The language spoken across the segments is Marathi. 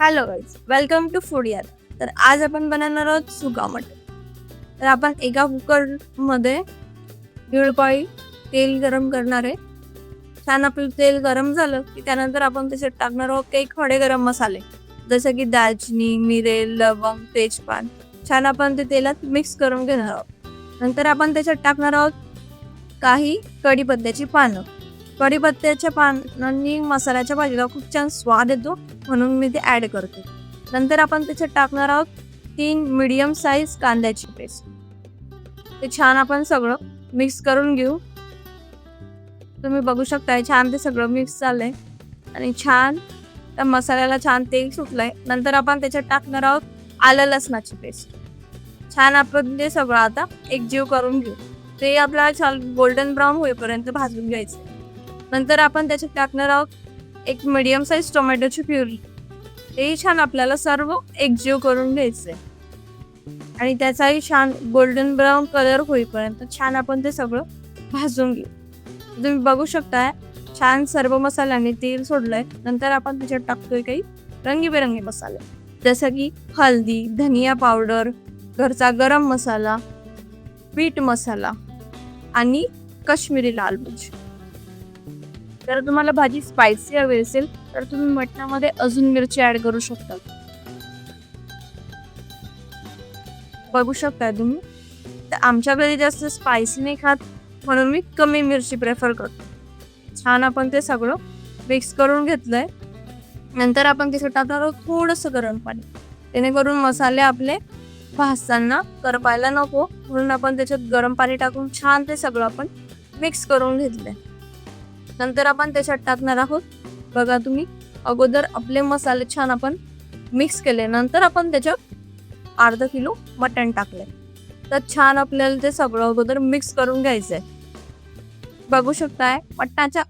Hello guys, welcome to food यार. तर आज आपण बनवणार आहोत सुका मटण. तर आपण एका कुकरमध्ये दीड तेल गरम करणार आहे. छान आपलं तेल गरम झालं की त्यानंतर आपण त्याच्यात टाकणार आहोत काही खडे गरम मसाले, जसं की दालचिनी, मिरे, लवंग, तेजपान. छान आपण ते तेलात मिक्स करून घेणार आहोत. नंतर आपण त्याच्यात टाकणार आहोत काही कढीपत्त्याची पानं. कढीपत्त्याच्या पानांनी मसाल्याच्या भाजीला खूप छान स्वाद येतो, म्हणून मी ते ॲड करते. नंतर आपण त्याच्यात टाकणार आहोत 3 मीडियम साईज कांद्याची पेस्ट. ते छान आपण सगळं मिक्स करून घेऊ. तुम्ही बघू शकताय छान ते सगळं मिक्स झालंय आणि छान त्या मसाल्याला छान तेल सुटलंय. नंतर आपण त्याच्यात टाकणार आहोत आलं लसणाची पेस्ट. छान आपण ते सगळं आता एकजीव करून घेऊ. ते आपल्याला छान गोल्डन ब्राऊन होईपर्यंत भाजून घ्यायचं. नंतर आपण त्याच्यात टाकणार आहोत एक मीडियम साईज टोमॅटोची प्युरी. ते छान आपल्याला सर्व एकजीव करून घ्यायचंय आणि त्याचाही छान गोल्डन ब्राऊन कलर होईपर्यंत छान आपण ते सगळं भाजून घेऊ. तुम्ही बघू शकताय छान सर्व मसाल्यांनी तेल सोडलंय. नंतर आपण त्याच्यात टाकतोय काही रंगीबेरंगी मसाले, जसं की हळदी, धनिया पावडर, घरचा गरम मसाला, मीठ मसाला आणि काश्मीरी लाल मिर्च. जर तुम्हाला भाजी स्पायसी हवी असेल तर तुम्ही मटणामध्ये अजून मिरची ऍड करू शकता. बघू शकताय तुम्ही. तर आमच्या घरी जास्त स्पायसी नाही खात, म्हणून मी कमी मिरची प्रेफर करतो. छान आपण ते सगळं मिक्स करून घेतलंय. नंतर आपण त्याच्यात टाकणार आहोत थोडंसं गरम पाणी, जेणेकरून मसाले आपले भाजताना करपायला नको, म्हणून आपण त्याच्यात गरम पाणी टाकून छान ते सगळं आपण मिक्स करून घेतलंय. नंतर आपण त्याच्यात टाकणार आहोत, बघा तुम्ही, अगोदर आपले मसाले छान आपण मिक्स केले. नंतर आपण त्याच्यात अर्धा किलो मटण टाकले. तर छान आपल्याला ते सगळं अगोदर मिक्स करून घ्यायचंय. बघू शकताय मटणाच्या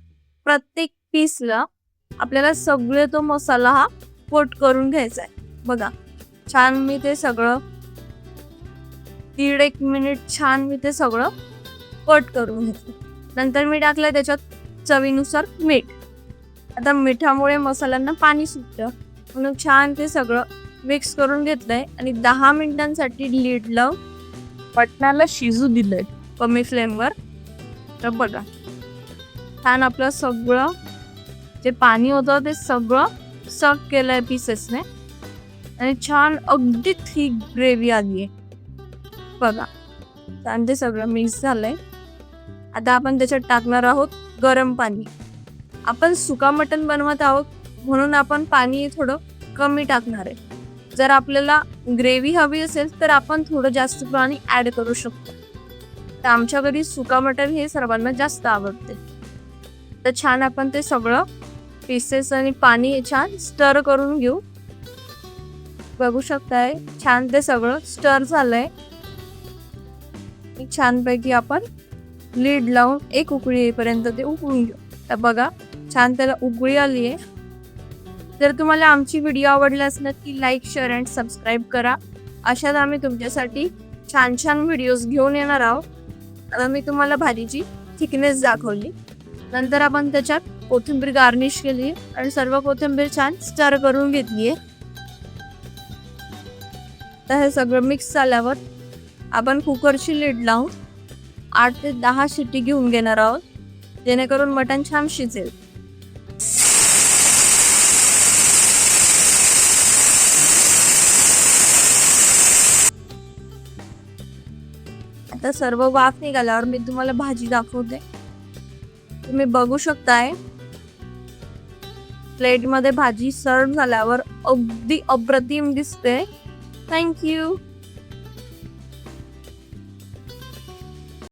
प्रत्येक पीसला आपल्याला सगळे तो मसाला हा कोट करून घ्यायचा आहे. बघा छान मी ते सगळं 1.5 मिनिट छान मी ते सगळं कोट करून घेतलं. नंतर मी टाकलं त्याच्यात चवीनुसार मीठ. आता मिठामुळे मसाल्यांना पाणी सुटतं, म्हणून छान ते सगळं मिक्स करून घेतलंय आणि 10 मिनिटांसाठी लीड लावून मटणाला शिजू दिलंय कमी फ्लेमवर. तर बघा छान आपलं सगळं जे पाणी होतं ते सगळं सक केलंय पीसेसने आणि छान अगदी थिक ग्रेव्ही आली आहे. बघा छान ते सगळं मिक्स झालंय. आता आपण त्याच्यात टाकणार आहोत गरम पाणी. आपण सुका मटण बनवत आहोत, म्हणून आपण पाणी थोडं कमी टाकणार आहे. जर आपल्याला ग्रेव्ही हवी असेल तर आपण थोडं जास्त पाणी ॲड करू शकतो. तर आमच्या घरी सुका मटण हे सर्वांना जास्त आवडते. तर छान आपण ते सगळं पीसेस आणि पाणी छान स्टर करून घेऊ. बघू शकताय छान ते सगळं स्टर झालंय. छानपैकी आपण लीड लावून एक उकळी येईपर्यंत ते उकळून घेऊ. तर बघा छान त्याला उकळी आली आहे. जर तुम्हाला आमची व्हिडिओ आवडल्यास नक्की लाईक, शेअर अँड सबस्क्राईब करा. अशाच आम्ही तुमच्यासाठी छान छान व्हिडिओज घेऊन येणार आहोत. आता मी तुम्हाला भाजीची थिकनेस दाखवली. नंतर आपण त्याच्यात कोथिंबीर गार्निश केली आणि सर्व कोथिंबीर छान स्टर करून घेतली आहे. तर हे सगळं मिक्स झाल्यावर आपण कुकरची लीड लावून 8 ते 10 शिट्टी घेऊन घेणार आहोत, जेणेकरून मटण छान शिजेल. आता सर्व वाफ निघाल्यावर मी तुम्हाला भाजी दाखवते. तुम्ही बघू शकताय प्लेटमध्ये भाजी सर्व झाल्यावर अगदी अप्रतिम दिसते. थँक्यू.